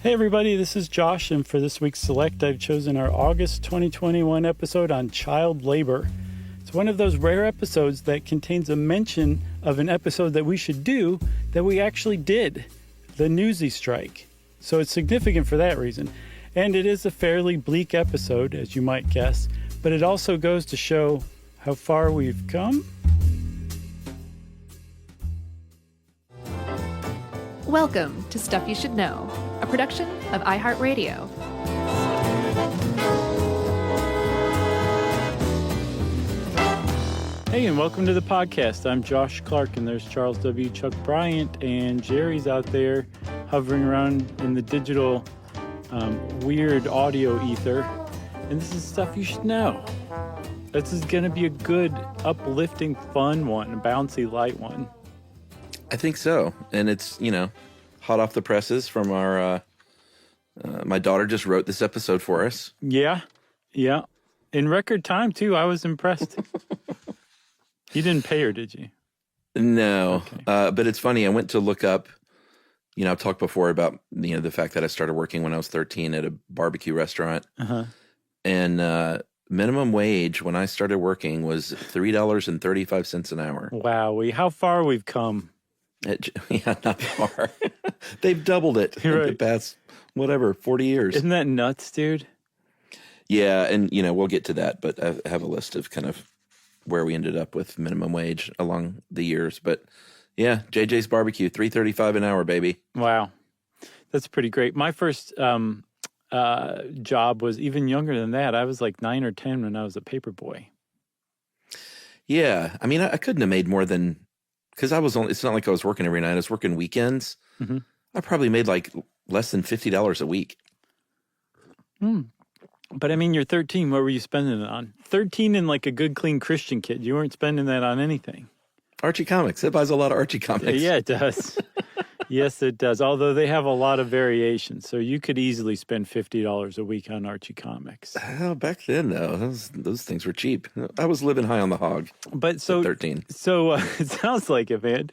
Hey everybody, this is Josh, and for this week's Select, I've chosen our August 2021 episode on child labor. It's one of those rare episodes that contains a mention of an episode that we should do that we actually did, the Newsy strike. So it's significant for that reason. And it is a fairly bleak episode, as you might guess, but it also goes to show how far we've come. Welcome to Stuff You Should Know, a production of iHeartRadio. Hey, and welcome to the podcast. I'm Josh Clark, and there's Charles W. Chuck Bryant, and Jerry's out there hovering around in the digital weird audio ether. And this is Stuff You Should Know. This is going to be a good, uplifting, fun one, a bouncy, light one. I think so. And it's, hot off the presses from our, my daughter just wrote this episode for us. Yeah. In record time, too. I was impressed. You didn't pay her, did you? No. Okay. But it's funny. I went to look up, I've talked before about, the fact that I started working when I was 13 at a barbecue restaurant. Uh-huh. And minimum wage when I started working was $3.35 an hour. Wow. How far we've come. Yeah, not far. They've doubled it in the past, 40 years. Isn't that nuts, dude? Yeah, and, we'll get to that, but I have a list of kind of where we ended up with minimum wage along the years. But, yeah, JJ's Barbecue, $3.35 an hour, baby. Wow. That's pretty great. My first job was even younger than that. I was like 9 or 10 when I was a paper boy. Yeah, I mean, I couldn't have made more than... Because it's not like I was working every night. I was working weekends. Mm-hmm. I probably made like less than $50 a week. But I mean, you're 13. What were you spending it on? 13 and like a good, clean Christian kid. You weren't spending that on anything. Archie Comics. It buys a lot of Archie Comics. Yeah, it does. Yes, it does. Although they have a lot of variations. So you could easily spend $50 a week on Archie Comics. Oh, back then, though, those things were cheap. I was living high on the hog at 13. So it sounds like it, man.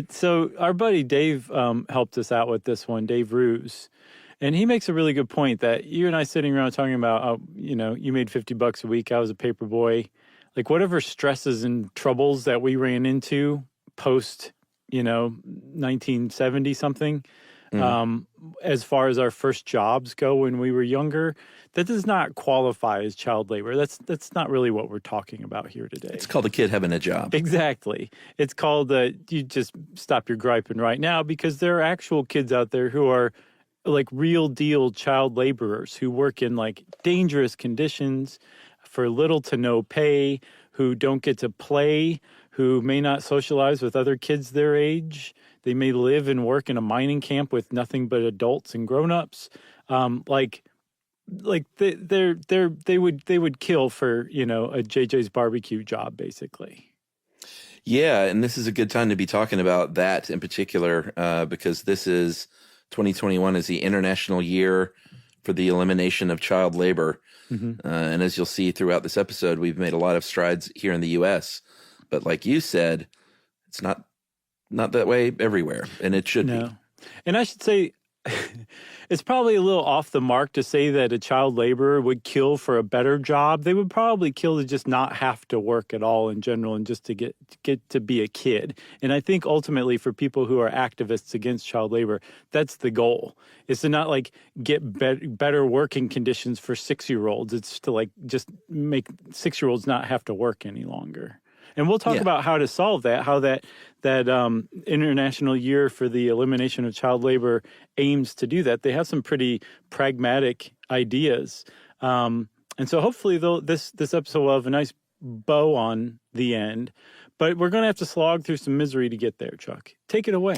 So our buddy Dave helped us out with this one, Dave Ruse. And he makes a really good point that you and I sitting around talking about, you made $50 a week. I was a paper boy. Like whatever stresses and troubles that we ran into post 1970 something, as far as our first jobs go when we were younger, that does not qualify as child labor. That's not really what we're talking about here today. It's called a kid having a job. Exactly. It's called you just stop your griping right now, because there are actual kids out there who are like real deal child laborers who work in like dangerous conditions for little to no pay, who don't get to play, who may not socialize with other kids their age. They may live and work in a mining camp with nothing but adults and grown-ups. They would kill for, a JJ's Barbecue job, basically. Yeah, and this is a good time to be talking about that in particular, because this is 2021 is the International Year for the Elimination of Child Labor. Mm-hmm. And as you'll see throughout this episode, we've made a lot of strides here in the U.S., but like you said, it's not that way everywhere, and it should be. And I should say, it's probably a little off the mark to say that a child laborer would kill for a better job. They would probably kill to just not have to work at all in general and just to get to be a kid. And I think ultimately for people who are activists against child labor, that's the goal. Is to not like get better working conditions for 6-year-olds. It's to like just make 6-year-olds not have to work any longer. And we'll talk about how to solve that, how that International Year for the Elimination of Child Labor aims to do that. They have some pretty pragmatic ideas. And so hopefully this episode will have a nice bow on the end. But we're going to have to slog through some misery to get there, Chuck. Take it away.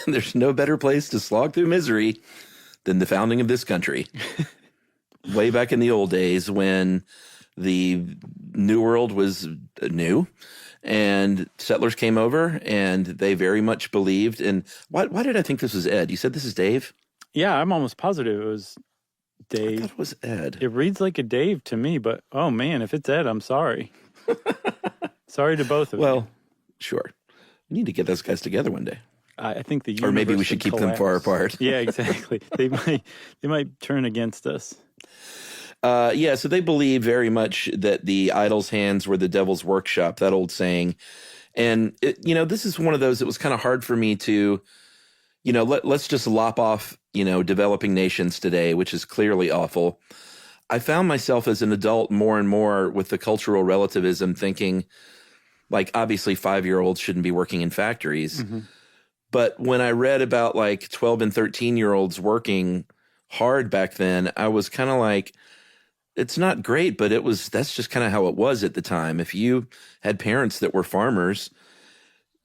There's no better place to slog through misery than the founding of this country. Way back in the old days when the New World was new and settlers came over, and they very much believed in... Why did I think this was Ed? You said this is Dave? Yeah, I'm almost positive it was Dave. I thought it was Ed. It reads like a Dave to me, but oh man, if it's Ed, I'm sorry. Sorry to both of you. Well, sure. We need to get those guys together one day. I think the universe Or maybe we should would keep them far collapse. apart. Yeah, exactly. They might turn against us. Yeah, so they believe very much that the idol's hands were the devil's workshop, that old saying. And, this is one of those that was kind of hard for me to, let's just lop off, developing nations today, which is clearly awful. I found myself as an adult more and more with the cultural relativism thinking, like, obviously 5-year-olds shouldn't be working in factories. Mm-hmm. But when I read about like 12 and 13-year-olds working hard back then, I was kind of like, it's not great, but that's just kind of how it was at the time. If you had parents that were farmers,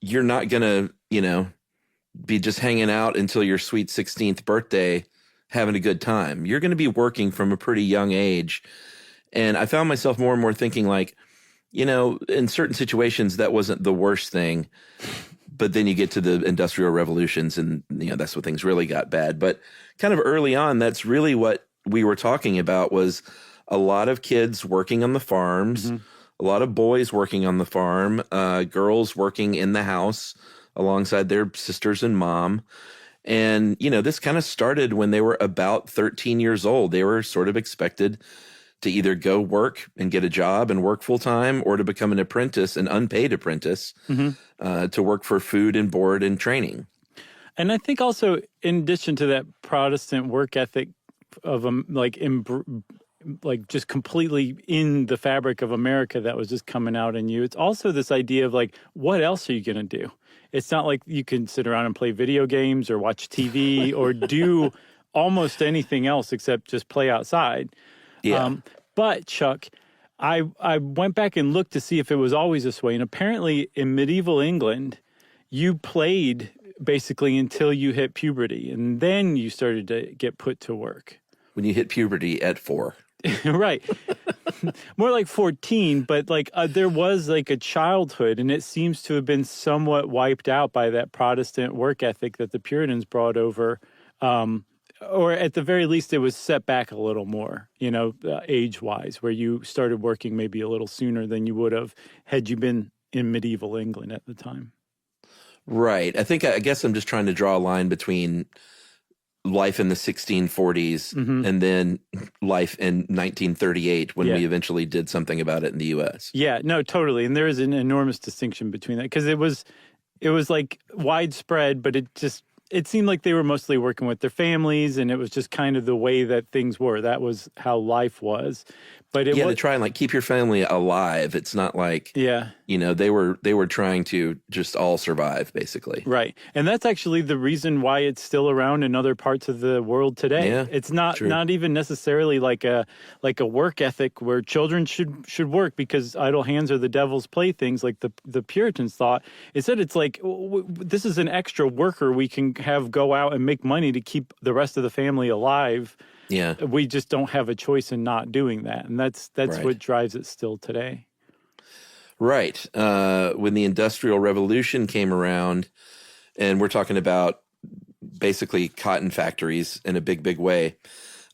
you're not going to, be just hanging out until your sweet 16th birthday, having a good time. You're going to be working from a pretty young age. And I found myself more and more thinking like, in certain situations, that wasn't the worst thing. But then you get to the Industrial Revolutions and, that's when things really got bad. But kind of early on, that's really what we were talking about was a lot of kids working on the farms, a lot of boys working on the farm, girls working in the house alongside their sisters and mom. And, this kind of started when they were about 13 years old. They were sort of expected to either go work and get a job and work full time or to become an apprentice, an unpaid apprentice, to work for food and board and training. And I think also, in addition to that Protestant work ethic of like just completely in the fabric of America that was just coming out in you, it's also this idea of like, what else are you going to do? It's not like you can sit around and play video games or watch TV or do almost anything else except just play outside. Yeah. But Chuck, I went back and looked to see if it was always this way. And apparently in medieval England, you played basically until you hit puberty. And then you started to get put to work. When you hit puberty at 4. Right. More like 14, but like there was like a childhood, and it seems to have been somewhat wiped out by that Protestant work ethic that the Puritans brought over. Or at the very least, it was set back a little more, age-wise, where you started working maybe a little sooner than you would have had you been in medieval England at the time. Right. I guess I'm just trying to draw a line between life in the 1640s and then life in 1938 when we eventually did something about it in the U.S. Yeah, no, totally. And there is an enormous distinction between that because it was like widespread, but it seemed like they were mostly working with their families, and it was just kind of the way that things were. That was how life was. But to try and like keep your family alive. It's not like they were trying to just all survive basically. Right, and that's actually the reason why it's still around in other parts of the world today. Yeah, it's not even necessarily like a work ethic where children should work because idle hands are the devil's playthings, like the Puritans thought. Instead, it's like this is an extra worker we can have go out and make money to keep the rest of the family alive. Yeah. We just don't have a choice in not doing that. And that's right. What drives it still today. Right. When the Industrial Revolution came around, and we're talking about basically cotton factories in a big, big way,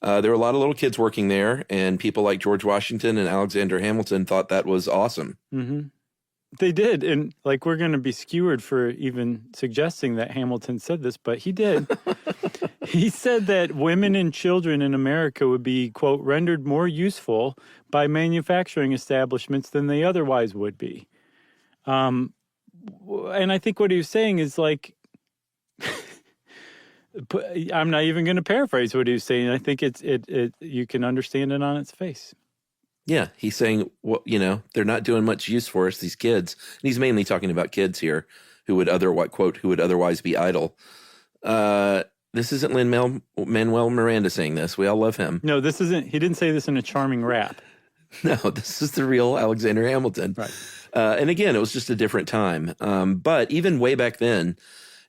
there were a lot of little kids working there, and people like George Washington and Alexander Hamilton thought that was awesome. Mm-hmm. They did. And like, we're going to be skewered for even suggesting that Hamilton said this, but he did. He said that women and children in America would be, quote, rendered more useful by manufacturing establishments than they otherwise would be. And I think what he was saying is like, I'm not even going to paraphrase what he was saying. I think you can understand it on its face. Yeah, he's saying, well, they're not doing much use for us, these kids. And he's mainly talking about kids here who would otherwise be idle. This isn't Lin-Manuel Miranda saying this. We all love him. No, this isn't. He didn't say this in a charming rap. No, this is the real Alexander Hamilton. Right. And again, it was just a different time. But even way back then,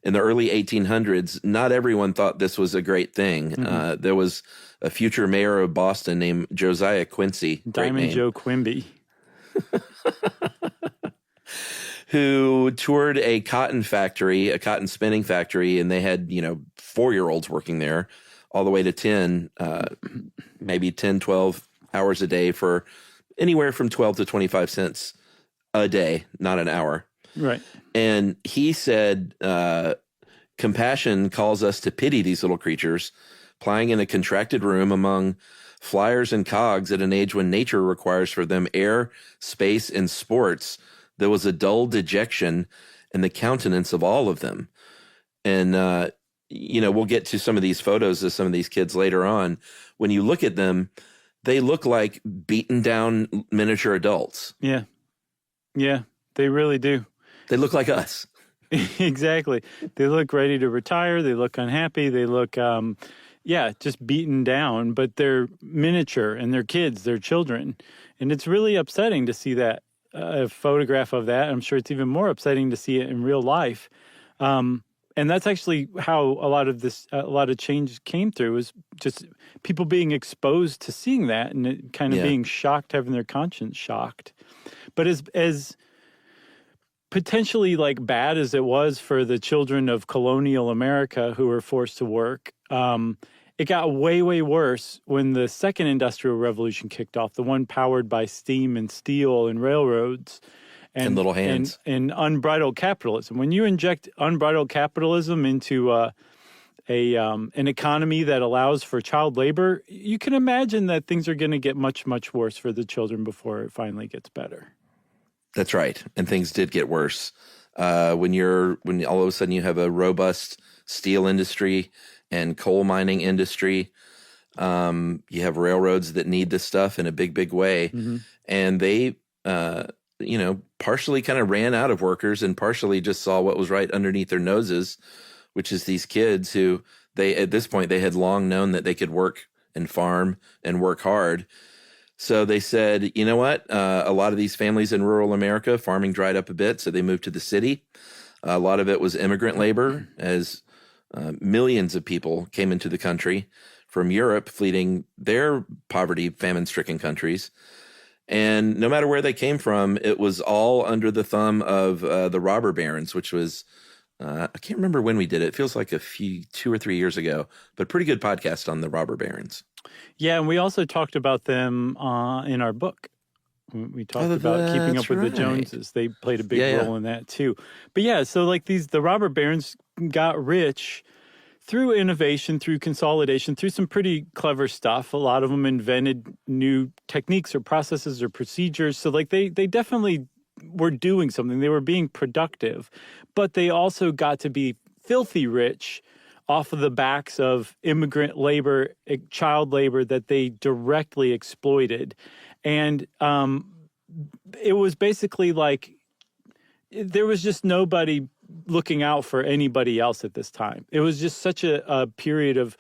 in the early 1800s, not everyone thought this was a great thing. Mm-hmm. There was a future mayor of Boston named Josiah Quincy. Diamond Joe Quimby. Who toured a cotton spinning factory, and they had, 4-year-olds working there all the way to 10, maybe 10, 12 hours a day for anywhere from 12 to 25 cents a day, not an hour. Right. And he said, Compassion calls us to pity these little creatures, plying in a contracted room among flyers and cogs at an age when nature requires for them air, space, and sports. There was a dull dejection in the countenance of all of them. And, we'll get to some of these photos of some of these kids later on. When you look at them, they look like beaten down miniature adults. Yeah. Yeah, they really do. They look like us. Exactly. They look ready to retire. They look unhappy. They look, just beaten down, but they're miniature and they're kids, they're children. And it's really upsetting to see that, a photograph of that. I'm sure it's even more upsetting to see it in real life. And that's actually how a lot of change came through, was just people being exposed to seeing that and it kind of being shocked, having their conscience shocked. But as potentially like bad as it was for the children of colonial America who were forced to work, it got way, way worse when the second industrial revolution kicked off, the one powered by steam and steel and railroads. And little hands. And unbridled capitalism. When you inject unbridled capitalism into an economy that allows for child labor, you can imagine that things are going to get much, much worse for the children before it finally gets better. That's right. And things did get worse. When all of a sudden you have a robust steel industry and coal mining industry, you have railroads that need this stuff in a big, big way. Mm-hmm. And they, partially kind of ran out of workers and partially just saw what was right underneath their noses, which is these kids who at this point, they had long known that they could work and farm and work hard. So they said, you know what? A lot of these families in rural America, farming dried up a bit, so they moved to the city. A lot of it was immigrant labor, as millions of people came into the country from Europe, fleeing their poverty, famine-stricken countries. And no matter where they came from, it was all under the thumb of the robber barons, which was, I can't remember when we did it. It feels like 2 or 3 years ago, but pretty good podcast on the robber barons. Yeah, and we also talked about them in our book. We talked about keeping up with the Joneses. They played a big role in that too. But yeah, so like the robber barons got rich through innovation, through consolidation, through some pretty clever stuff. A lot of them invented new techniques or processes or procedures. So like they definitely were doing something. They were being productive, but they also got to be filthy rich off of the backs of immigrant labor, child labor that they directly exploited. And it was basically like there was just nobody looking out for anybody else at this time. It was just such a period of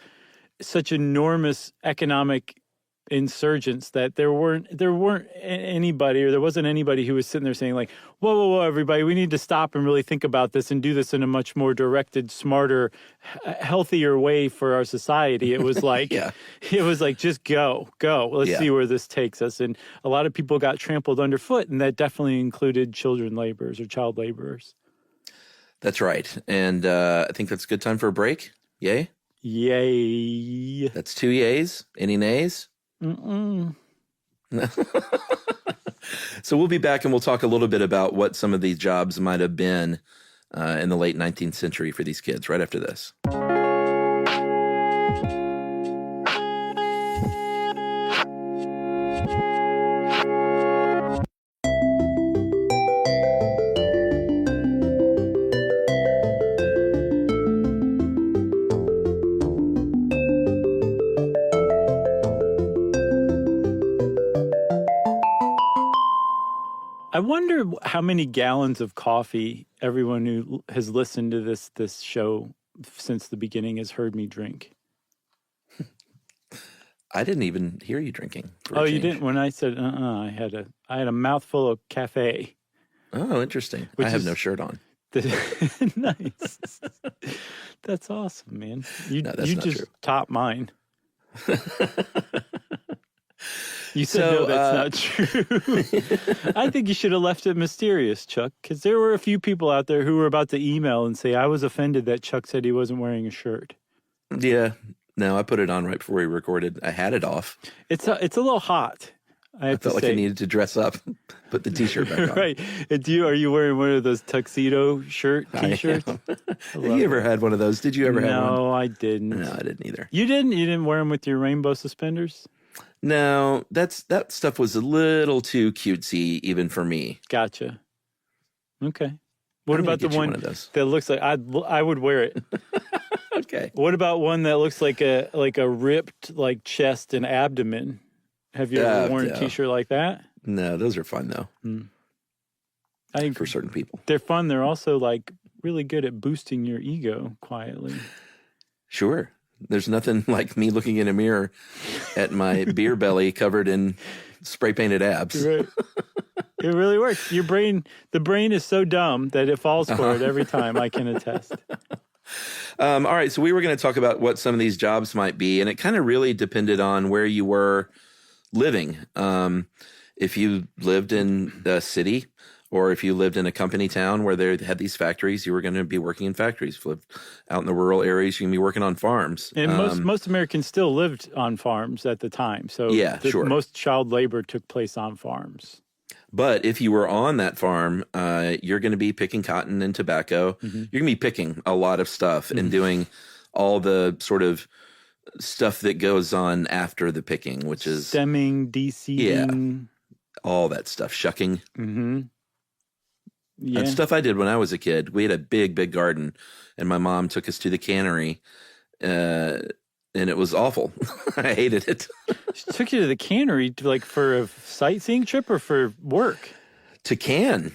such enormous economic insurgence that there wasn't anybody who was sitting there saying like, whoa, everybody, we need to stop and really think about this and do this in a much more directed, smarter, healthier way for our society. It was like, It was like, just go. Let's see where this takes us. And a lot of people got trampled underfoot, and that definitely included children laborers or child laborers. That's right. And I think that's a good time for a break. Yay? Yay. That's 2 yays. Any nays? Mm-mm. So we'll be back and we'll talk a little bit about what some of these jobs might have been in the late 19th century for these kids right after this. I wonder how many gallons of coffee everyone who has listened to this show since the beginning has heard me drink. I didn't even hear you drinking. Oh, you didn't? When I said I had a mouthful of cafe. Oh, interesting. I have no shirt on. Nice. That's awesome, man. You just true. topped mine. You said no, that's not true. I think you should have left it mysterious, Chuck, because there were a few people out there who were about to email and say, I was offended that Chuck said he wasn't wearing a shirt. Yeah. No, I put it on right before we recorded. I had it off. It's a little hot. I have I felt to like say, I needed to dress up, put the T-shirt back on. right? Are you wearing one of those tuxedo I T-shirts? am. Have you ever had one of those? Did you ever have one? No, I didn't. No, I didn't either. You didn't? You didn't wear them with your rainbow suspenders? No, that stuff was a little too cutesy even for me. Gotcha. Okay. What I'm gonna about the get you one of those? that looks like I would wear it? Okay. What about one that looks like a ripped like chest and abdomen? Have you ever worn a no. T-shirt like that? No, those are fun though I think for certain people. they're fun. They're also like really good at boosting your ego quietly. Sure. There's nothing like me looking in a mirror at my beer belly covered in spray painted abs. Right. It really works. The brain is so dumb that it falls for it every time. I can attest. All right. So we were going to talk about what some of these jobs might be, and it kind of really depended on where you were living. If you lived in the city, or if you lived in a company town where they had these factories, you were going to be working in factories. If you lived out in the rural areas, you can be working on farms. And most Americans still lived on farms at the time. So Yeah, sure. most child labor took place on farms. But if you were on that farm, you're going to be picking cotton and tobacco. You're going to be picking a lot of stuff and doing all the sort of stuff that goes on after the picking, which is Stemming, de-seeding. all that stuff, shucking. Yeah. That's stuff I did when I was a kid. We had a big, big garden, and my mom took us to the cannery, and it was awful. I hated it. She took you to the cannery for a sightseeing trip or for work? To can.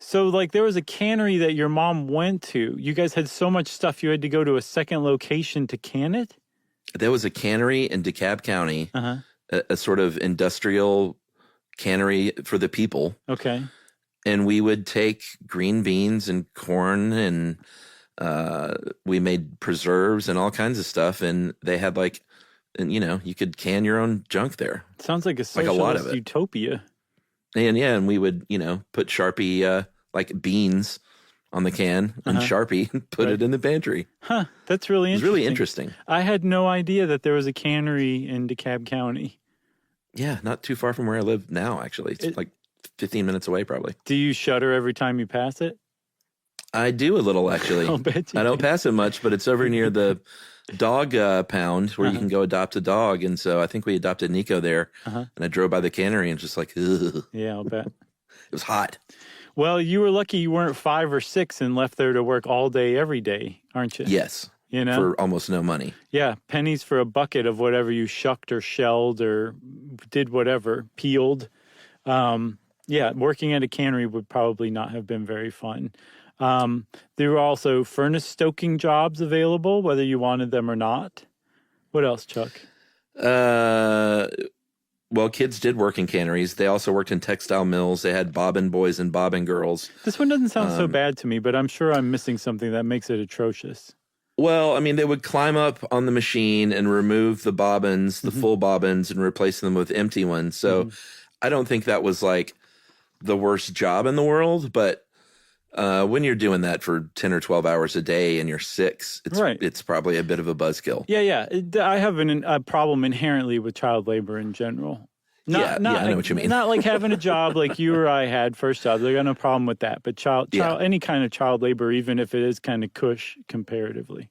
So there was a cannery that your mom went to. You guys had so much stuff you had to go to a second location to can it? There was a cannery in DeKalb County, Uh-huh. a sort of industrial cannery for the people. Okay. And we would take green beans and corn, and we made preserves and all kinds of stuff. And they had you could can your own junk there. Sounds like a Like a socialist lot of it. utopia. And we would, put Sharpie, beans on the can and Sharpie and put it in the pantry. Huh. That's really It was interesting. really interesting. I had no idea that there was a cannery in DeKalb County. Yeah, not too far from where I live now, actually. It's like 15 minutes away, probably. Do you shudder every time you pass it? I do a little, actually. I'll bet you I don't do. pass it much, but it's over near the dog pound where you can go adopt a dog. And so I think we adopted Nico there. And I drove by the cannery and just like, ugh. Yeah, I'll bet. It was hot. Well, you were lucky you weren't 5 or 6 and left there to work all day, every day, aren't you? Yes. You know? For almost no money. Yeah, pennies for a bucket of whatever you shucked or shelled or did whatever, peeled. Yeah, working at a cannery would probably not have been very fun. There were also furnace stoking jobs available, whether you wanted them or not. What else, Chuck? Well, kids did work in canneries. They also worked in textile mills. They had bobbin boys and bobbin girls. This one doesn't sound so bad to me, but I'm sure I'm missing something that makes it atrocious. Well, I mean, they would climb up on the machine and remove the bobbins, the full bobbins, and replace them with empty ones. So I don't think that was like the worst job in the world. But when you're doing that for 10 or 12 hours a day and you're 6, it's probably a bit of a buzzkill. Yeah. I have a problem inherently with child labor in general. I know what you mean. Not like having a job like you or I had first job. They got no problem with that. But any kind of child labor, even if it is kind of cush comparatively.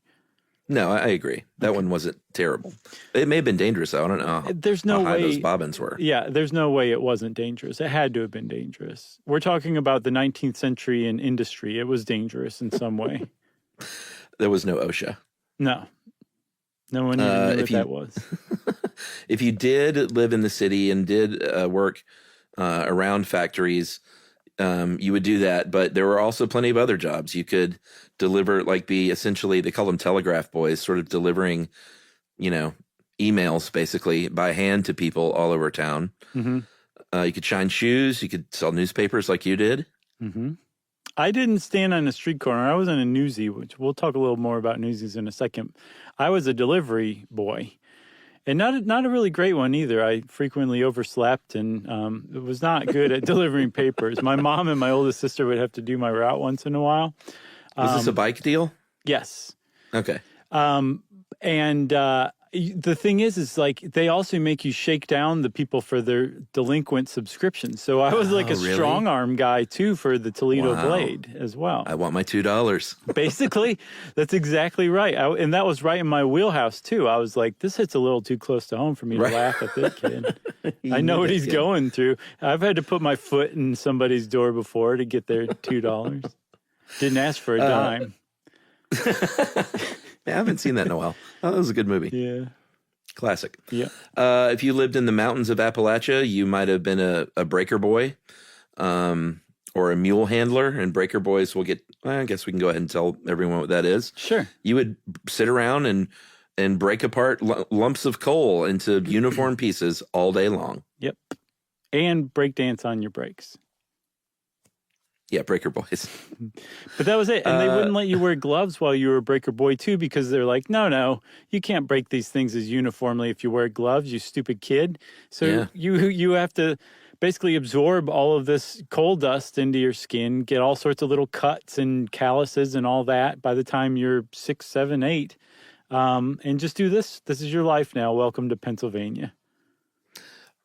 No, I agree. That one wasn't terrible. It may have been dangerous, though. I don't know There's no how high way those bobbins were. Yeah, there's no way it wasn't dangerous. It had to have been dangerous. We're talking about the 19th century in industry. It was dangerous in some way. There was no OSHA. No one even knew what that was. If you did live in the city and did work around factories, you would do that. But there were also plenty of other jobs. You could deliver, essentially, they call them telegraph boys, sort of delivering, emails basically by hand to people all over town. You could shine shoes. You could sell newspapers like you did. I didn't stand on a street corner. I was in a newsie, which we'll talk a little more about newsies in a second. I was a delivery boy. And not a really great one either. I frequently overslept and was not good at delivering papers. My mom and my oldest sister would have to do my route once in a while. Was this a bike deal? Yes. Okay. the thing is like they also make you shake down the people for their delinquent subscriptions. So I was like a really? strong arm guy too for the Toledo Wow. Blade as well. I want my $2. Basically, that's exactly right. And that was right in my wheelhouse too. I was like, this hits a little too close to home for me to Right. laugh at that kid. You I know what that he's kid. going through. I've had to put my foot in somebody's door before to get their $2. Didn't ask for a dime. Yeah, I haven't seen that in a while. Oh, that was a good movie. Yeah. Classic. Yeah. If you lived in the mountains of Appalachia, you might have been a breaker boy or a mule handler. And breaker boys will get, I guess we can go ahead and tell everyone what that is. Sure. You would sit around and break apart lumps of coal into uniform pieces all day long. Yep. And break dance on your breaks. Yeah, breaker boys. But that was it. And they wouldn't let you wear gloves while you were a breaker boy too, because they're like, no, you can't break these things as uniformly if you wear gloves, you stupid kid. So Yeah. you have to basically absorb all of this coal dust into your skin, get all sorts of little cuts and calluses and all that by the time you're 6, 7, 8. And just do this. This is your life now. Welcome to Pennsylvania.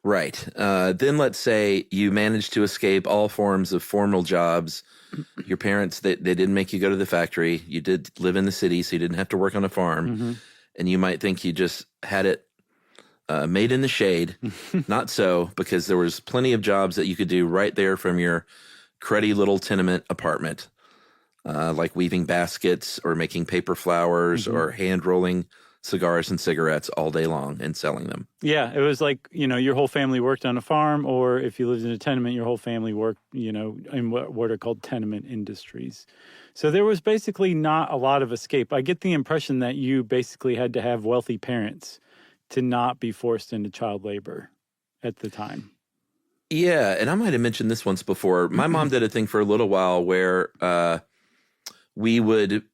Right. Then let's say you managed to escape all forms of formal jobs. Your parents, they didn't make you go to the factory. You did live in the city, so you didn't have to work on a farm. Mm-hmm. And you might think you just had it made in the shade. Not so, because there was plenty of jobs that you could do right there from your cruddy little tenement apartment, like weaving baskets or making paper flowers or hand rolling cigars and cigarettes all day long and selling them. Yeah, it was like, your whole family worked on a farm, or if you lived in a tenement, your whole family worked, in what are called tenement industries. So there was basically not a lot of escape. I get the impression that you basically had to have wealthy parents to not be forced into child labor at the time. Yeah, and I might have mentioned this once before. My mom did a thing for a little while where we would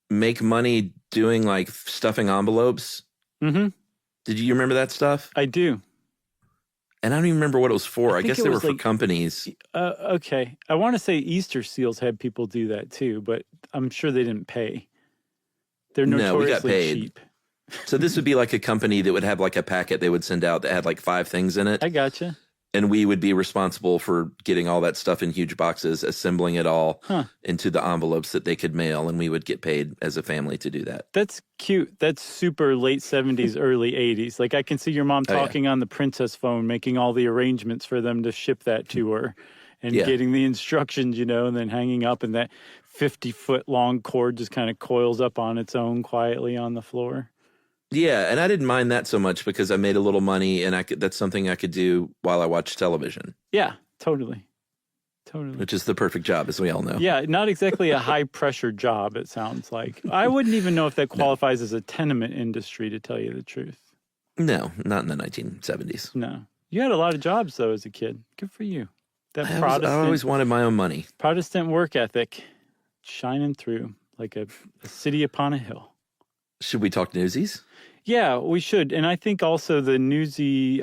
make money doing like stuffing envelopes. Mm-hmm. Did you remember that stuff? I do. And I don't even remember what it was for. I think guess it they were was for like- companies. Okay. I want to say Easter seals had people do that too, but I'm sure they didn't pay. They're No, we got notoriously paid. cheap. So this would be like a company that would have like a packet they would send out that had like 5 things in it. I gotcha. And we would be responsible for getting all that stuff in huge boxes, assembling it all into the envelopes that they could mail. And we would get paid as a family to do that. That's cute. That's super late 70s, early 80s. Like I can see your mom Oh, yeah. talking on the princess phone, making all the arrangements for them to ship that to her and Yeah. getting the instructions, and then hanging up, and that 50-foot long cord just kind of coils up on its own quietly on the floor. Yeah, and I didn't mind that so much because I made a little money, and that's something I could do while I watched television, Yeah, totally. Totally. which is the perfect job, as we all know. Yeah, not exactly a high pressure job, it sounds like. I wouldn't even know if that qualifies as a tenement industry, to tell you the truth. No, not in the 1970s. No. You had a lot of jobs, though, as a kid. Good for you. That I always wanted my own money. Protestant work ethic shining through like a city upon a hill. Should we talk Newsies? Yeah, we should. And I think also the Newsy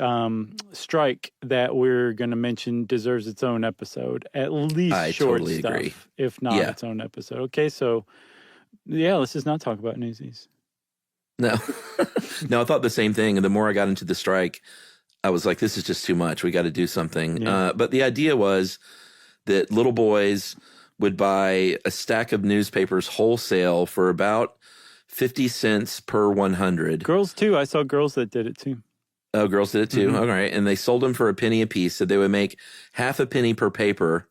strike that we're going to mention deserves its own episode, at least I short totally stuff, agree. if not Yeah. its own episode. Okay, so yeah, let's just not talk about Newsies. No. No, I thought the same thing. And the more I got into the strike, I was like, this is just too much. We got to do something. Yeah. But the idea was that little boys would buy a stack of newspapers wholesale for about 50 cents per 100. Girls too. I saw girls that did it too. Oh, girls did it too? Mhm. All right. And they sold them for a penny a piece. So they would make half a penny per paper,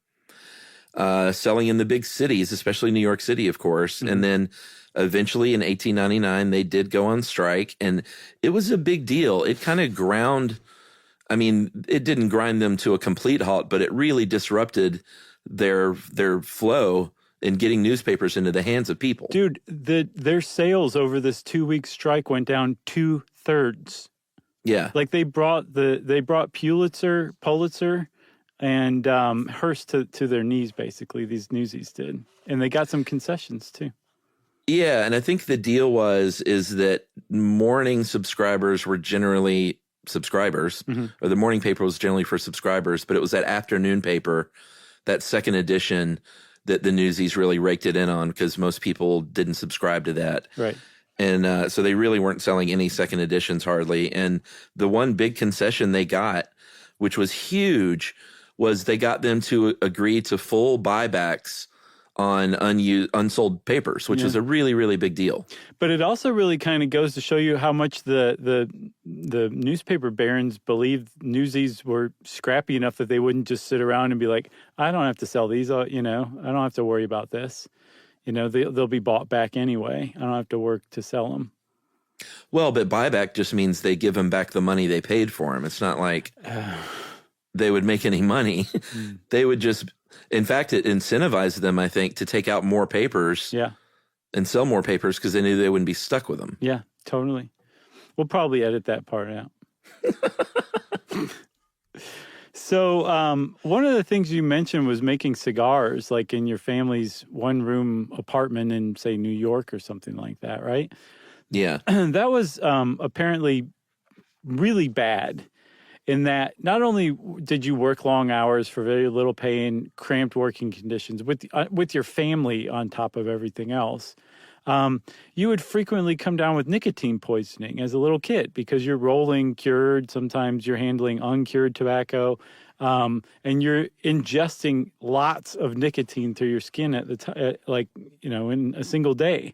selling in the big cities, especially New York City, of course. Mhm. And then eventually in 1899, they did go on strike. And it was a big deal. It kind of it didn't grind them to a complete halt, but it really disrupted their flow in getting newspapers into the hands of people. Dude, their sales over this 2-week strike went down 2/3. Yeah. Like they brought Pulitzer, and Hearst to their knees. Basically, these Newsies did, and they got some concessions too. Yeah, and I think the deal is that morning subscribers were generally subscribers, or the morning paper was generally for subscribers, but it was that afternoon paper, that second edition, that the Newsies really raked it in on because most people didn't subscribe to that. Right. And so they really weren't selling any second editions hardly. And the one big concession they got, which was huge, was they got them to agree to full buybacks on unsold papers, which is a really, really big deal. But it also really kind of goes to show you how much the newspaper barons believed newsies were scrappy enough that they wouldn't just sit around and be like, I don't have to sell these, I don't have to worry about this. They'll be bought back anyway. I don't have to work to sell them. Well, but buyback just means they give them back the money they paid for them. It's not like they would make any money. They would just, in fact, it incentivized them, I think, to take out more papers and sell more papers because they knew they wouldn't be stuck with them. Yeah, totally. We'll probably edit that part out. So one of the things you mentioned was making cigars, like in your family's one-room apartment in, say, New York or something like that, right? Yeah. That was apparently really bad in that not only did you work long hours for very little pay and cramped working conditions with your family on top of everything else, you would frequently come down with nicotine poisoning as a little kid because you're rolling cured, sometimes you're handling uncured tobacco, and you're ingesting lots of nicotine through your skin at the time, in a single day.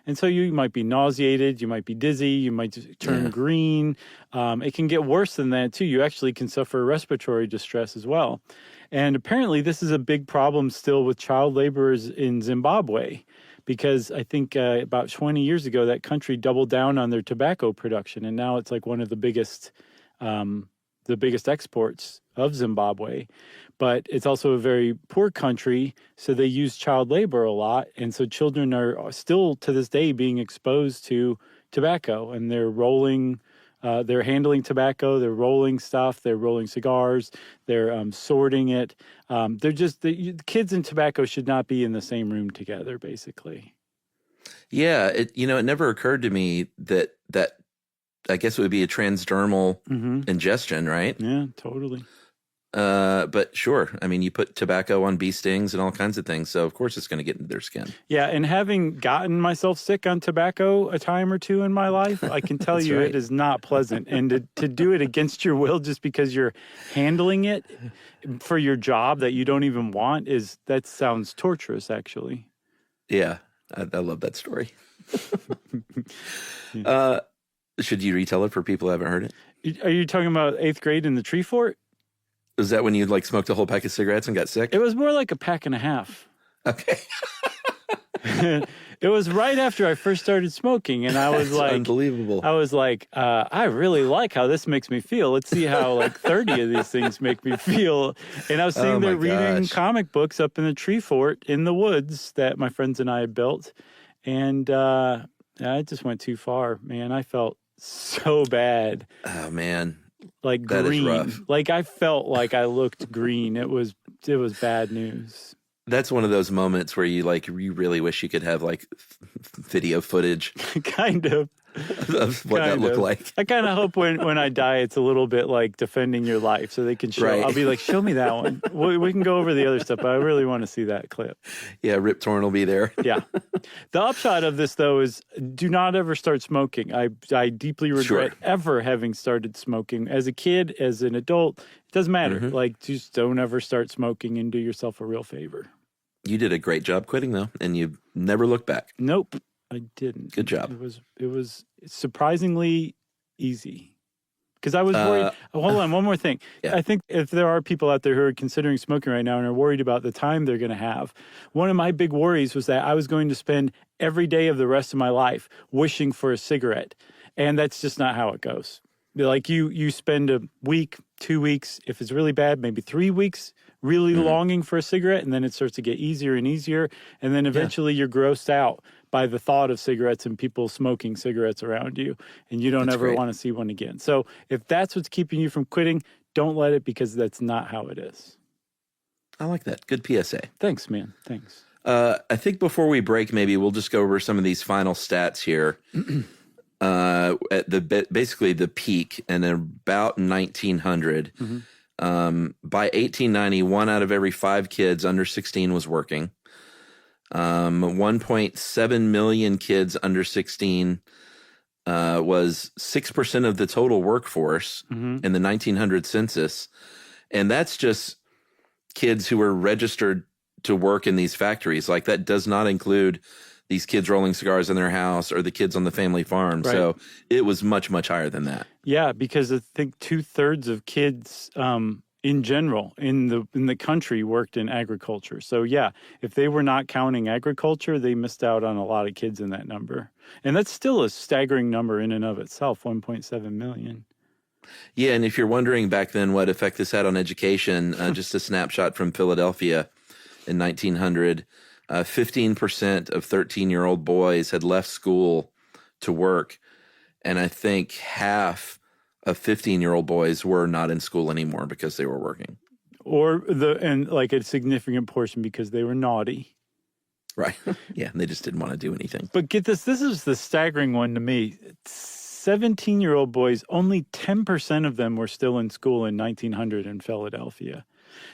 And so you might be nauseated, you might be dizzy, you might just turn green. It can get worse than that too. You actually can suffer respiratory distress as well. And apparently this is a big problem still with child laborers in Zimbabwe, because I think about 20 years ago, that country doubled down on their tobacco production. And now it's like one of the biggest exports of Zimbabwe. But it's also a very poor country, so they use child labor a lot. And so children are still to this day being exposed to tobacco, and they're handling tobacco, they're rolling stuff, they're rolling cigars, they're sorting it. The kids and tobacco should not be in the same room together, basically. Yeah, it never occurred to me that I guess it would be a transdermal ingestion, right? Yeah, totally. But sure, I mean, you put tobacco on bee stings and all kinds of things, so of course it's going to get into their skin. Yeah, and having gotten myself sick on tobacco a time or two in my life, I can tell you It is not pleasant. And to do it against your will just because you're handling it for your job that you don't even want that sounds torturous, actually. Yeah, I love that story. Should you retell it for people who haven't heard it? Are you talking about 8th grade in the tree fort? Was that when you smoked a whole pack of cigarettes and got sick? It was more like a pack and a half. Okay. It was right after I first started smoking, and I was like, unbelievable. I was like, I really like how this makes me feel. Let's see how 30 of these things make me feel. And I was sitting there reading comic books up in the tree fort in the woods that my friends and I had built. And I just went too far, man. I felt so bad. Oh, man. Like that green. Is rough. Like I felt like I looked green. It was bad news. That's one of those moments where you really wish you could have video footage kind of what that looked like. I kind of hope when I die, it's a little bit like Defending Your Life, so they can show. Right. I'll be like, show me that one. We can go over the other stuff, but I really want to see that clip. Yeah, Rip Torn will be there. Yeah. The upshot of this, though, is do not ever start smoking. I deeply regret ever having started smoking as a kid, as an adult. It doesn't matter. Just don't ever start smoking and do yourself a real favor. You did a great job quitting, though, and you never looked back. Nope, I didn't. Good job. It was surprisingly easy because I was worried. Hold on, one more thing. Yeah. I think if there are people out there who are considering smoking right now and are worried about the time they're going to have, one of my big worries was that I was going to spend every day of the rest of my life wishing for a cigarette, and that's just not how it goes. Like you spend a week, 2 weeks, if it's really bad, maybe 3 weeks, really longing for a cigarette, and then it starts to get easier and easier, and then eventually you're grossed out by the thought of cigarettes and people smoking cigarettes around you, and you don't ever want to see one again. So if that's what's keeping you from quitting, don't let it, because that's not how it is. I like that. Good PSA. Thanks, man. Thanks. I think before we break, maybe we'll just go over some of these final stats here. At basically the peak, and about 1900. By 1890, 1 out of every 5 kids under 16 was working. 1.7 million kids under 16 was 6% of the total workforce in the 1900 census. And that's just kids who were registered to work in these factories. Like, that does not include these kids rolling cigars in their house or the kids on the family farm. Right. So it was much, much higher than that. Yeah, because I think 2/3 of kids in general in the country worked in agriculture. So yeah, if they were not counting agriculture, they missed out on a lot of kids in that number. And that's still a staggering number in and of itself, 1.7 million. Yeah, and if you're wondering back then what effect this had on education, just a snapshot from Philadelphia in 1900, 15% of 13-year-old boys had left school to work, and I think half of 15-year-old boys were not in school anymore because they were working. And like a significant portion because they were naughty. Right. Yeah, they just didn't want to do anything. But get this is the staggering one to me. 17-year-old boys, only 10% of them were still in school in 1900 in Philadelphia.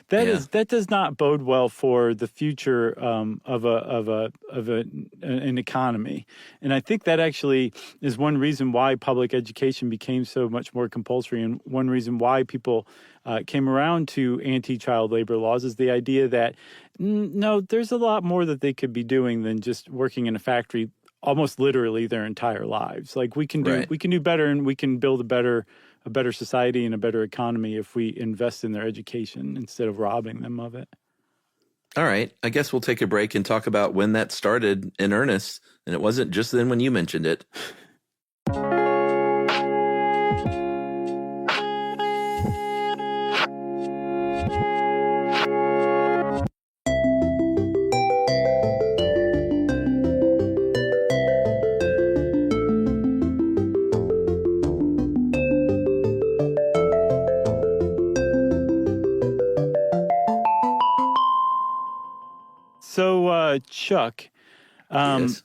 That does not bode well for the future of an economy. And I think that actually is one reason why public education became so much more compulsory, and one reason why people came around to anti-child labor laws is the idea that no, there's a lot more that they could be doing than just working in a factory almost literally their entire lives. Like, we can do better, and we can build a better society and a better economy if we invest in their education instead of robbing them of it. All right. I guess we'll take a break and talk about when that started in earnest. And it wasn't just then when you mentioned it. So, Chuck, Yes.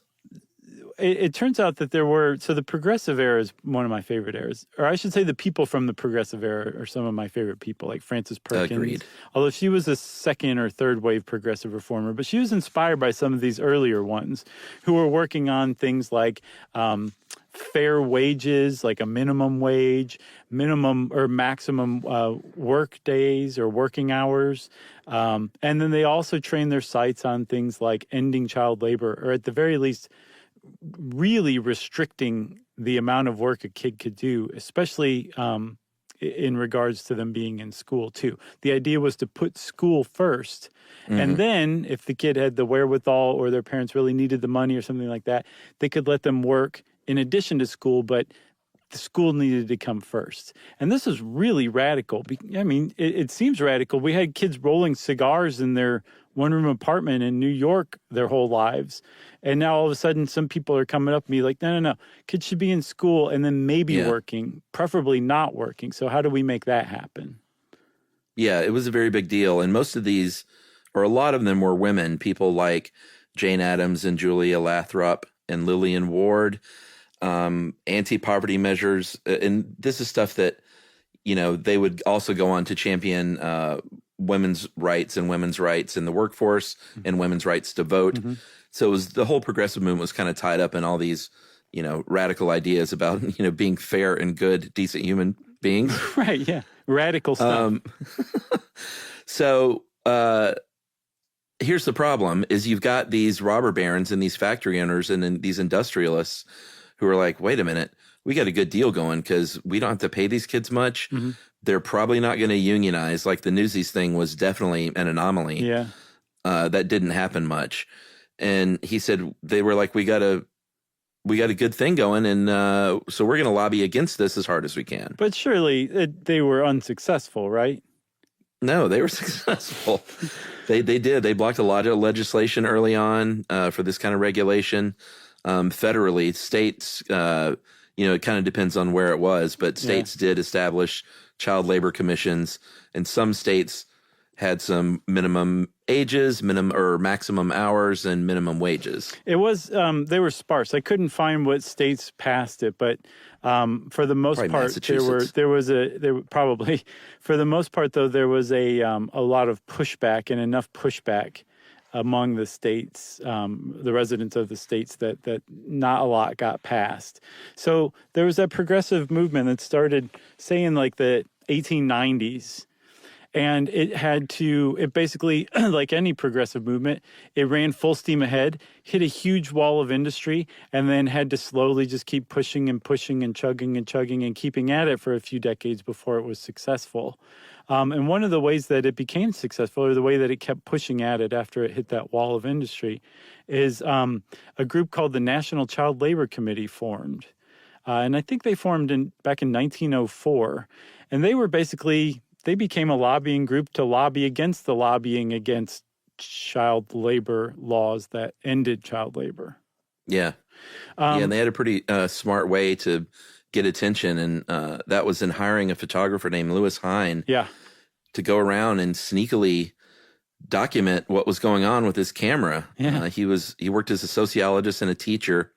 it turns out that the progressive era is one of my favorite eras. Or I should say the people from the progressive era are some of my favorite people, like Frances Perkins. Agreed. Although she was a second or third wave progressive reformer, but she was inspired by some of these earlier ones who were working on things like fair wages, like a minimum wage, minimum or maximum work days or working hours. And then they also trained their sights on things like ending child labor, or at the very least, really restricting the amount of work a kid could do, especially in regards to them being in school too. The idea was to put school first. And then if the kid had the wherewithal or their parents really needed the money or something like that, they could let them work in addition to school, but the school needed to come first. And this is really radical. I mean, it seems radical. We had kids rolling cigars in their one-room apartment in New York their whole lives. And now all of a sudden some people are coming up to me like, no. Kids should be in school and then maybe working, preferably not working. So how do we make that happen? Yeah, it was a very big deal. And most of these, or a lot of them, were women, people like Jane Addams and Julia Lathrop and Lillian Ward. Anti-poverty measures. And this is stuff that, they would also go on to champion women's rights in the workforce and women's rights to vote. So it was, the whole progressive movement was kind of tied up in all these, radical ideas about, being fair and good, decent human beings. Right, yeah. Radical stuff. So here's the problem is you've got these robber barons and these factory owners and then these industrialists who are like, wait a minute, we got a good deal going because we don't have to pay these kids much. They're probably not going to unionize. Like the Newsies thing was definitely an anomaly. Yeah. That didn't happen much. And he said, they were like, we got a good thing going. And so we're going to lobby against this as hard as we can. But surely they were unsuccessful, right? No, they were successful. They did. They blocked a lot of legislation early on for this kind of regulation. Federally, states, it kind of depends on where it was, but states did establish child labor commissions, and some states had some minimum ages, minimum or maximum hours, and minimum wages. It was they were sparse. I couldn't find what states passed it, but for the most part, there was for the most part though there was a lot of pushback and enough pushback among the states, the residents of the states, that not a lot got passed. So there was that progressive movement that started, say, in like the 1890s. And it basically, like any progressive movement, it ran full steam ahead, hit a huge wall of industry, and then had to slowly just keep pushing and pushing and chugging and keeping at it for a few decades before it was successful. And one of the ways that it became successful, or the way that it kept pushing at it after it hit that wall of industry, is a group called the National Child Labor Committee formed. And I think they formed back in 1904. And they became a lobbying group to lobby against the lobbying against child labor laws that ended child labor. Yeah. And they had a pretty smart way to get attention. And that was in hiring a photographer named Lewis Hine to go around and sneakily document what was going on with his camera. Yeah. He worked as a sociologist and a teacher,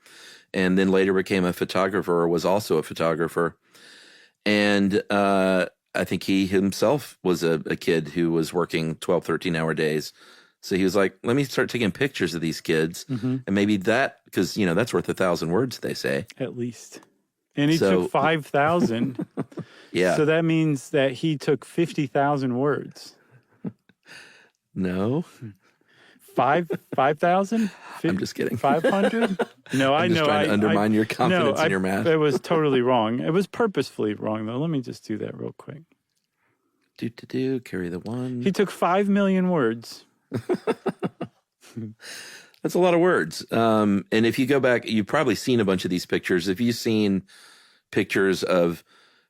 and then later became a photographer, or was also a photographer. And I think he himself was a kid who was working 12, 13-hour days. So he was like, let me start taking pictures of these kids. And maybe because, that's worth 1,000 words, they say. At least. And he took 5,000. Yeah. So that means that he took 50,000 words. No. 5,000? I'm just kidding. 500? No, I know. I'm just trying to undermine your confidence in your math. It was totally wrong. It was purposefully wrong, though. Let me just do that real quick. Carry the one. He took 5 million words. That's a lot of words. And if you go back, you've probably seen a bunch of these pictures. If you've seen pictures of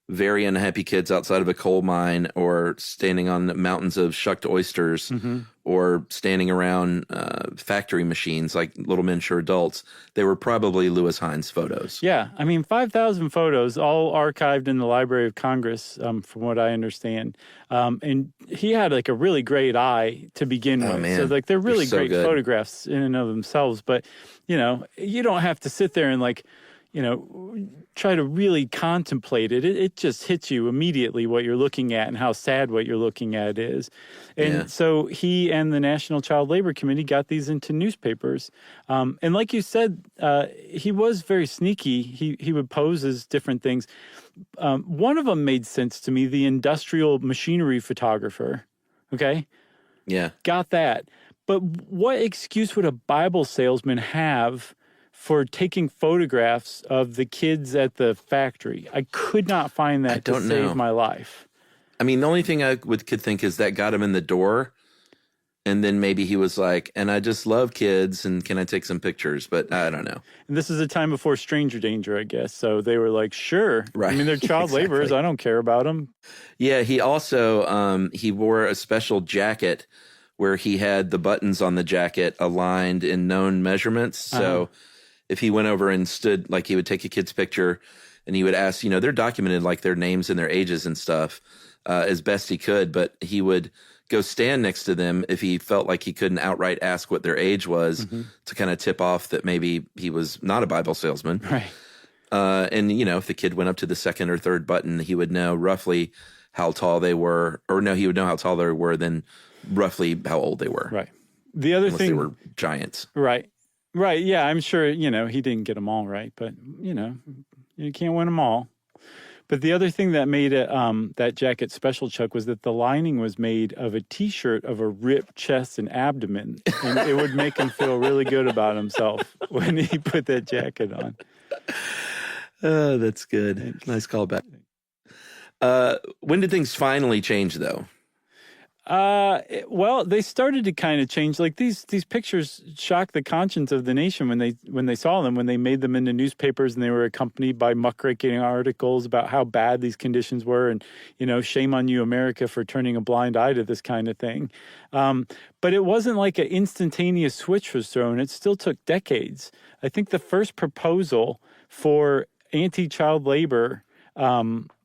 very unhappy kids outside of a coal mine, or standing on mountains of shucked oysters, or standing around factory machines like Little Men Sure Adults, they were probably Lewis Hine's photos. Yeah. I mean, 5,000 photos, all archived in the Library of Congress, from what I understand. And he had like a really great eye to begin with. Man. So like they're really so great good. photographs in and of themselves. But, you don't have to sit there and try to really contemplate it. It just hits you immediately what you're looking at and how sad what you're looking at is. And so he and the National Child Labor Committee got these into newspapers. And like you said, he was very sneaky. He would pose as different things. One of them made sense to me, the industrial machinery photographer. Okay? Yeah. Got that. But what excuse would a Bible salesman have for taking photographs of the kids at the factory? I could not find that to save my life. I mean, the only thing I could think is that got him in the door. And then maybe he was like, and I just love kids, and can I take some pictures? But I don't know. And this is a time before stranger danger, I guess. So they were like, sure. Right. I mean, they're child laborers. I don't care about them. Yeah, he also, he wore a special jacket where he had the buttons on the jacket aligned in known measurements. So if he went over and stood, like he would take a kid's picture and he would ask, they're documented like their names and their ages and stuff as best he could, but he would go stand next to them if he felt like he couldn't outright ask what their age was to kind of tip off that maybe he was not a Bible salesman. Right. And, if the kid went up to the second or third button, he would know roughly how tall they were, or no, he would know how tall they were, then roughly how old they were. Right. The other Unless thing, they were giants. Right. Right. Yeah, I'm sure, he didn't get them all right, but, you can't win them all. But the other thing that made it, that jacket special, Chuck, was that the lining was made of a T-shirt of a ripped chest and abdomen. And it would make him feel really good about himself when he put that jacket on. Oh, that's good. Nice callback. When did things finally change, though? Well, they started to kind of change. Like these pictures shocked the conscience of the nation when they saw them, when they made them into newspapers, and they were accompanied by muckraking articles about how bad these conditions were, and shame on you, America, for turning a blind eye to this kind of thing. But it wasn't like an instantaneous switch was thrown. It still took decades. I think the first proposal for anti-child labor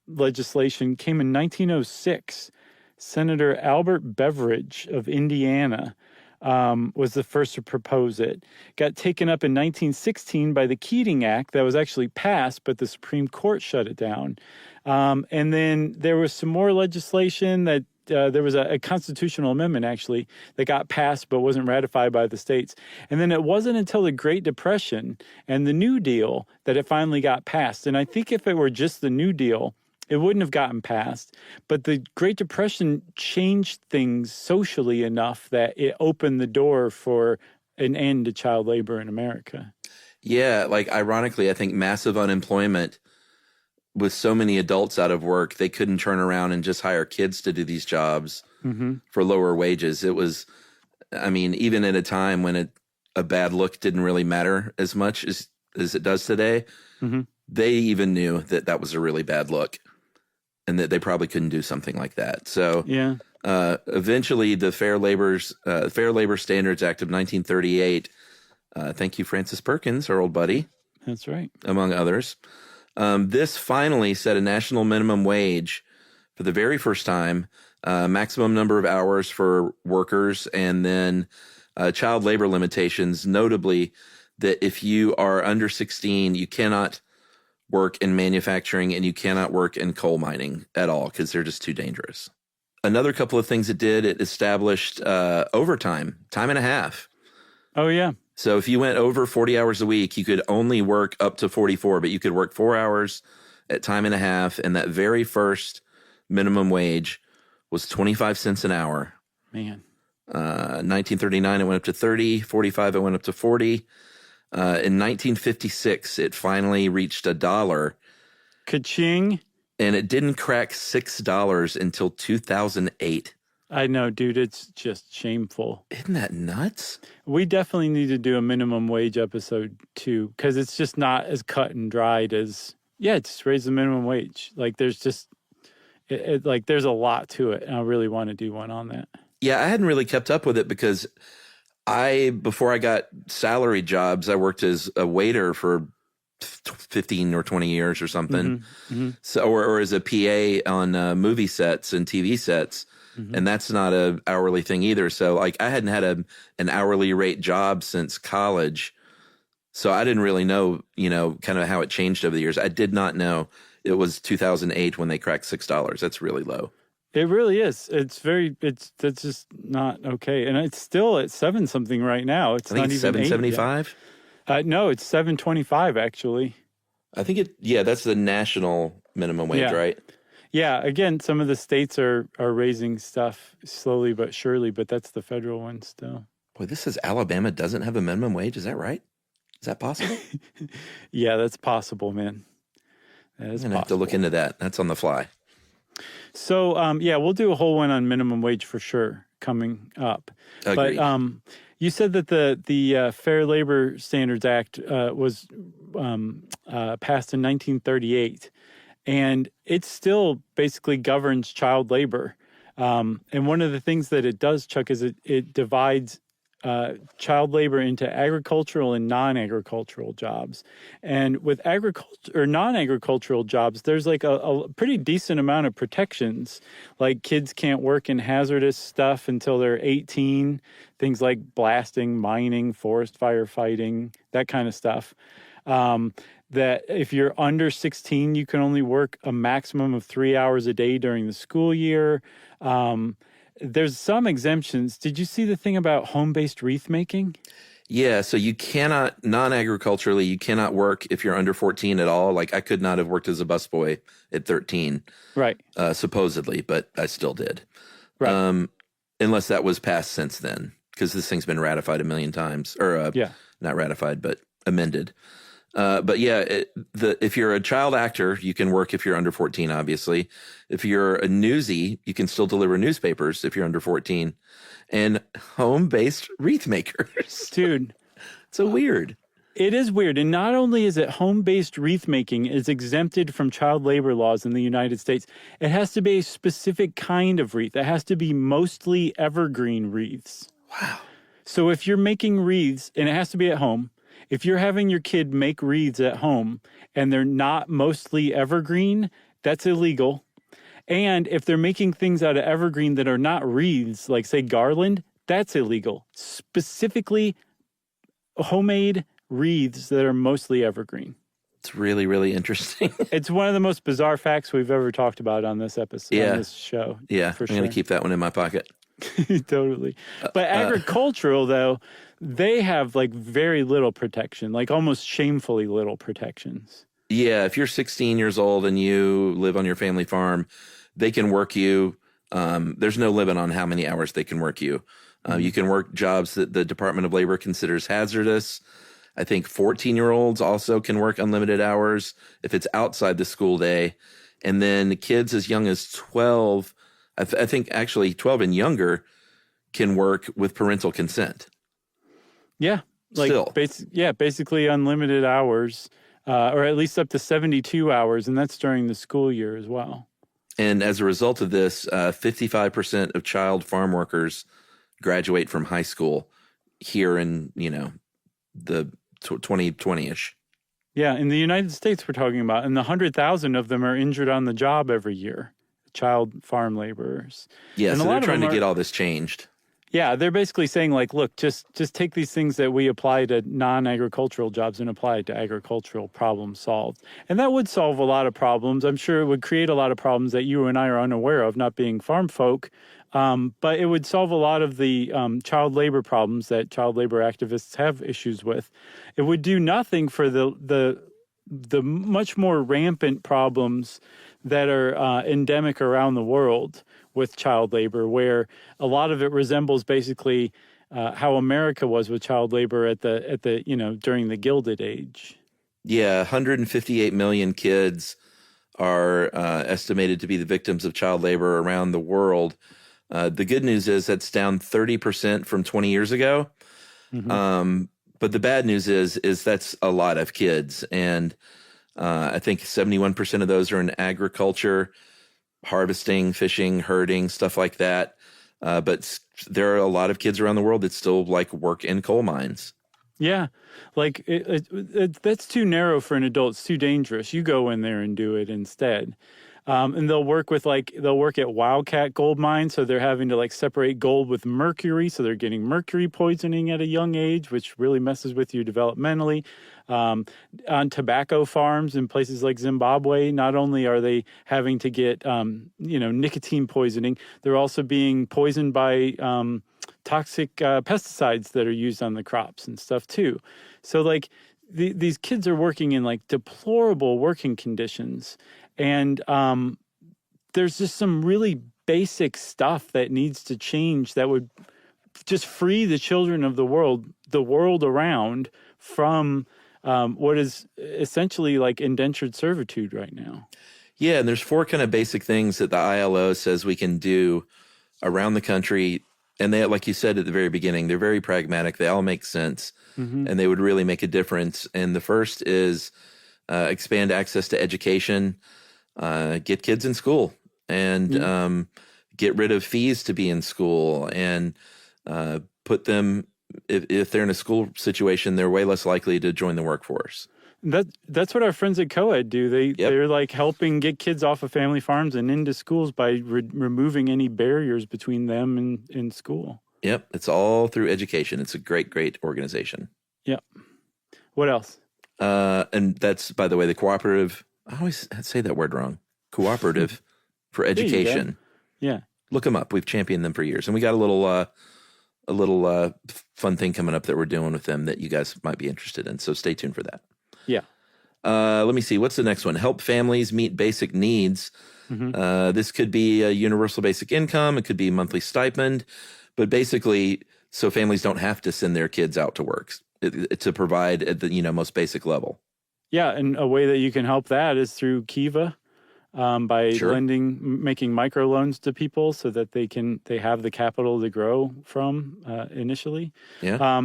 legislation came in 1906. Senator Albert Beveridge of Indiana was the first to propose it. Got taken up in 1916 by the Keating Act that was actually passed, but the Supreme Court shut it down. And then there was some more legislation that there was a constitutional amendment, actually, that got passed but wasn't ratified by the states. And then it wasn't until the Great Depression and the New Deal that it finally got passed. And I think if it were just the New Deal, it wouldn't have gotten passed. But the Great Depression changed things socially enough that it opened the door for an end to child labor in America. Yeah, like ironically, I think massive unemployment with so many adults out of work, they couldn't turn around and just hire kids to do these jobs for lower wages. It was, I mean, even at a time when a bad look didn't really matter as much as it does today, they even knew that that was a really bad look and that they probably couldn't do something like that. So Yeah. eventually the Fair Labor Standards Act of 1938, thank you, Francis Perkins, our old buddy, That's right. among others. This finally set a national minimum wage for the very first time, maximum number of hours for workers, and then child labor limitations, notably that if you are under 16, you cannot work in manufacturing and you cannot work in coal mining at all because they're just too dangerous. Another couple of things it did, it established overtime, time and a half. Oh, yeah. So if you went over 40 hours a week, you could only work up to 44, but you could work 4 hours at time and a half. And that very first minimum wage was 25 cents an hour. Man. 1939, it went up to 30. 45, it went up to 40. In 1956, it finally reached $1. Ka-ching. And it didn't crack $6 until 2008. I know, dude. It's just shameful. Isn't that nuts? We definitely need to do a minimum wage episode too, because it's just not as cut and dried as, just raise the minimum wage. Like there's just, like there's a lot to it. And I really want to do one on that. Yeah, I hadn't really kept up with it because before I got salary jobs, I worked as a waiter for 15 or 20 years or something. So, or as a PA on movie sets and TV sets. And that's not a hourly thing either. So like I hadn't had an hourly rate job since college. So I didn't really know, kind of how it changed over the years. I did not know it was 2008 when they cracked $6. That's really low. It really is. That's just not okay. And it's still at 7 something right now. It's I think not it's even 775. No, it's 7.25 actually. I think that's the national minimum wage, right? Yeah, again, some of the states are raising stuff slowly but surely, but that's the federal one still. Boy, this says Alabama doesn't have a minimum wage. Is that right? Is that possible? Yeah, that's possible, man. That is I'm going to have to look into that. That's on the fly. So, we'll do a whole one on minimum wage for sure coming up. Agreed. But you said that the Fair Labor Standards Act was passed in 1938. And it still basically governs child labor. And one of the things that it does, Chuck, is it divides child labor into agricultural and non-agricultural jobs. And with agriculture or non-agricultural jobs, there's like a pretty decent amount of protections. Like kids can't work in hazardous stuff until they're 18, things like blasting, mining, forest firefighting, that kind of stuff. That if you're under 16, you can only work a maximum of 3 hours a day during the school year. There's some exemptions. Did you see the thing about home-based wreath making? Yeah, so you cannot, non-agriculturally, you cannot work if you're under 14 at all. Like I could not have worked as a busboy at 13, right? Supposedly, but I still did. Right. Unless that was passed since then, because this thing's been ratified a million times, or not ratified, but amended. But if you're a child actor, you can work if you're under 14, obviously. If you're a newsie, you can still deliver newspapers if you're under 14. And home-based wreath makers. Dude. So weird. It is weird. And not only is it home-based wreath making is exempted from child labor laws in the United States, it has to be a specific kind of wreath. It has to be mostly evergreen wreaths. Wow. So if you're making wreaths, and it has to be at home, if you're having your kid make wreaths at home and they're not mostly evergreen, that's illegal. And if they're making things out of evergreen that are not wreaths, like say garland, that's illegal. Specifically homemade wreaths that are mostly evergreen. It's really, really interesting. It's one of the most bizarre facts we've ever talked about on this episode, on this show. Yeah, for I'm sure. going to keep that one in my pocket. Totally. But agricultural, though, they have like very little protection, like almost shamefully little protections. Yeah, if you're 16 years old and you live on your family farm, they can work you. There's no limit on how many hours they can work you. You can work jobs that the Department of Labor considers hazardous. I think 14-year-olds also can work unlimited hours if it's outside the school day. And then kids as young as 12, I think actually 12 and younger can work with parental consent. Yeah. Like Still. Basically unlimited hours, or at least up to 72 hours. And that's during the school year as well. And as a result of this, 55% of child farm workers graduate from high school here in, the 2020-ish. Yeah, in the United States we're talking about, and 100,000 of them are injured on the job every year, child farm laborers. Yeah, and so they're trying to get all this changed. Yeah, they're basically saying like, look, just take these things that we apply to non-agricultural jobs and apply it to agricultural problems solved. And that would solve a lot of problems. I'm sure it would create a lot of problems that you and I are unaware of, not being farm folk. But it would solve a lot of the child labor problems that child labor activists have issues with. It would do nothing for the much more rampant problems that are endemic around the world with child labor, where a lot of it resembles basically how America was with child labor at the during the Gilded Age. Yeah, 158 million kids are estimated to be the victims of child labor around the world. The good news is that's down 30% from 20 years ago. Mm-hmm. But the bad news is that's a lot of kids. And I think 71% of those are in agriculture, harvesting, fishing, herding, stuff like that. But there are a lot of kids around the world that still like work in coal mines. Yeah. Like that's too narrow for an adult. It's too dangerous. You go in there and do it instead. And they'll work at wildcat gold mines. So they're having to like separate gold with mercury. So they're getting mercury poisoning at a young age, which really messes with you developmentally. On tobacco farms in places like Zimbabwe, not only are they having to get, nicotine poisoning, they're also being poisoned by, toxic pesticides that are used on the crops and stuff too. So like these kids are working in like deplorable working conditions. And there's just some really basic stuff that needs to change that would just free the children of the world around from what is essentially like indentured servitude right now. Yeah, and there's 4 kind of basic things that the ILO says we can do around the country. And they, like you said at the very beginning, they're very pragmatic. They all make sense, and they would really make a difference. And the first is expand access to education. Get kids in school and get rid of fees to be in school, and put them, if they're in a school situation, they're way less likely to join the workforce. That's what our friends at COED do. They're like helping get kids off of family farms and into schools by removing any barriers between them and school. Yep. It's all through education. It's a great, great organization. Yep. What else? And that's, by the way, the cooperative. I always say that word wrong. Cooperative for Education. Yeah. Look them up. We've championed them for years. And we got a little fun thing coming up that we're doing with them that you guys might be interested in. So stay tuned for that. Yeah. Let me see. What's the next one? Help families meet basic needs. This could be a universal basic income. It could be a monthly stipend. But basically, so families don't have to send their kids out to work to provide at the most basic level. Yeah, and a way that you can help that is through Kiva, by making microloans to people so that they have the capital to grow from initially. Yeah.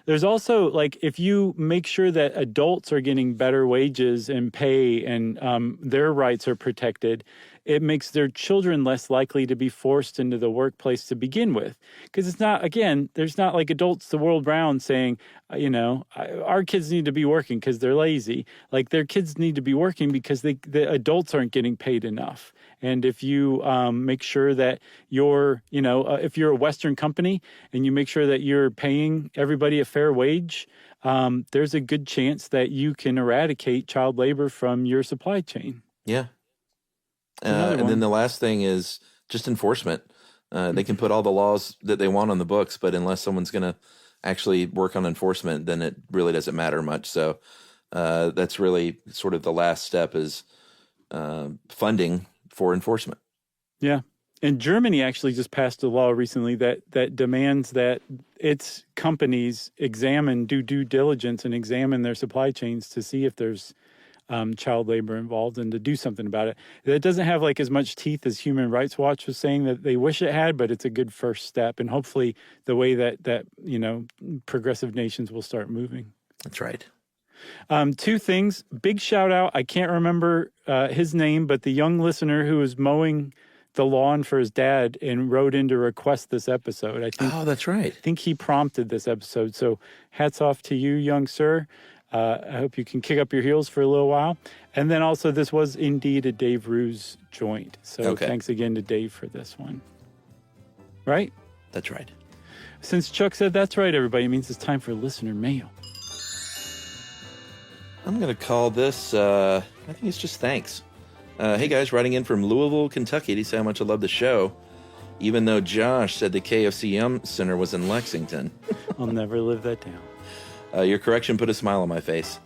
There's also like if you make sure that adults are getting better wages and pay and their rights are protected, it makes their children less likely to be forced into the workplace to begin with. Because it's not, again, there's not like adults the world round saying, our kids need to be working because they're lazy. Like their kids need to be working because the adults aren't getting paid enough. And if you make sure that if you're a Western company and you make sure that you're paying everybody a fair wage, there's a good chance that you can eradicate child labor from your supply chain. Yeah. And then the last thing is just enforcement. They can put all the laws that they want on the books, but unless someone's going to actually work on enforcement, then it really doesn't matter much. So that's really sort of the last step is funding for enforcement. Yeah. And Germany actually just passed a law recently that demands that its companies do due diligence and examine their supply chains to see if there's child labor involved and to do something about it. It doesn't have like as much teeth as Human Rights Watch was saying that they wish it had, but it's a good first step. And hopefully the way that progressive nations will start moving. That's right. Two things. Big shout out. I can't remember his name, but the young listener who was mowing the lawn for his dad and wrote in to request this episode. I think. Oh, that's right. I think he prompted this episode. So hats off to you, young sir. I hope you can kick up your heels for a little while. And then also, this was indeed a Dave Ruse joint. So Thanks again to Dave for this one. Right? That's right. Since Chuck said that's right, everybody, it means it's time for listener mail. I'm going to call this, I think it's just thanks. Hey guys, writing in from Louisville, Kentucky to say how much I love the show, even though Josh said the KFC Center was in Lexington. I'll never live that down. Your correction put a smile on my face,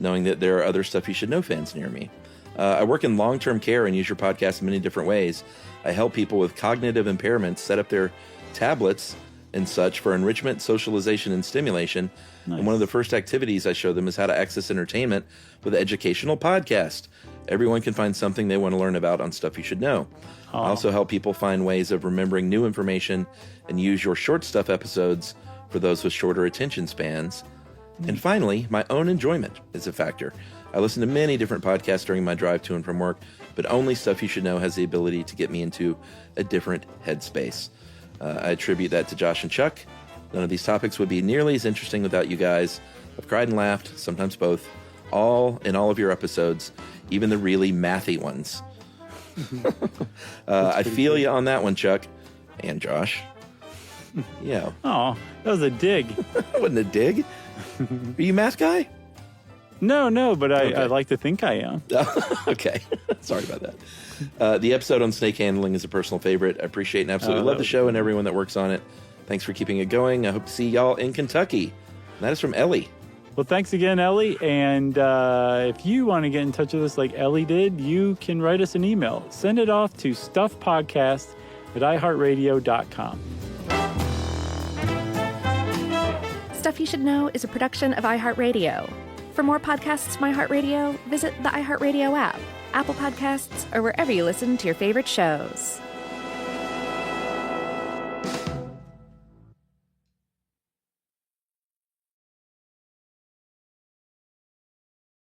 knowing that there are other Stuff You Should Know fans near me. I work in long-term care and use your podcast in many different ways. I help people with cognitive impairments set up their tablets and such for enrichment, socialization, and stimulation. Nice. And one of the first activities I show them is how to access entertainment with an educational podcast. Everyone can find something they want to learn about on Stuff You Should Know. I also help people find ways of remembering new information and use your short stuff episodes for those with shorter attention spans. And finally, my own enjoyment is a factor. I listen to many different podcasts during my drive to and from work, but only Stuff You Should Know has the ability to get me into a different headspace. I attribute that to Josh and Chuck. None of these topics would be nearly as interesting without you guys. I've cried and laughed, sometimes both, in all of your episodes, even the really mathy ones. I feel you on that one, Chuck and Josh. Yeah. Oh, that was a dig. That wasn't a dig. Are you a math guy? No, but I like to think I am. Okay. Sorry about that. The episode on snake handling is a personal favorite. I appreciate and absolutely love the show and everyone that works on it. Thanks for keeping it going. I hope to see y'all in Kentucky. And that is from Ellie. Well, thanks again, Ellie. And if you want to get in touch with us like Ellie did, you can write us an email. Send it off to stuffpodcast@iheartradio.com. Stuff You Should Know is a production of iHeartRadio. For more podcasts from iHeartRadio, visit the iHeartRadio app, Apple Podcasts, or wherever you listen to your favorite shows.